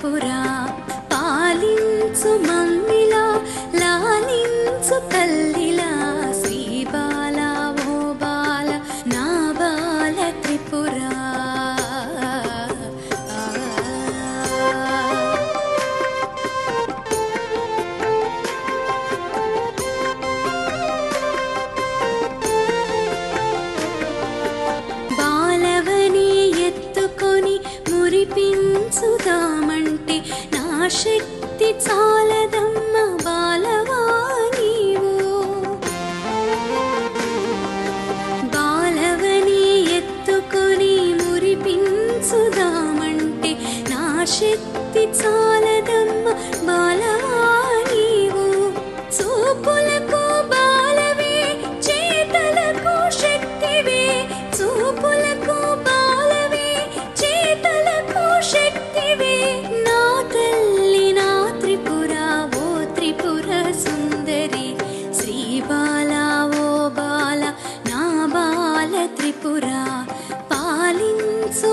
త్రిపురా పాలించు మమ్మిలా లాలించు తల్లిలా శ్రీ బాల ఓ బాల నా బాల త్రిపురా బాలవని ఎత్తుకొని మురిపించుదామంటే నా శక్తి చాలదమ్మ బాలవా నీవు బాలవని ఎత్తుకొని మురిపించుదామంటే నా శక్తి చాలదమ్మ బాలవా నీవు చూపులకు బాలవే చేతలకు శక్తివే చూపులకు బాలవే చేతలకు శక్తివే నా తల్లి నా త్రిపురా ఓ త్రిపుర సుందరి శ్రీ బాల ఓ బాల నా బాల త్రిపురా పాలించు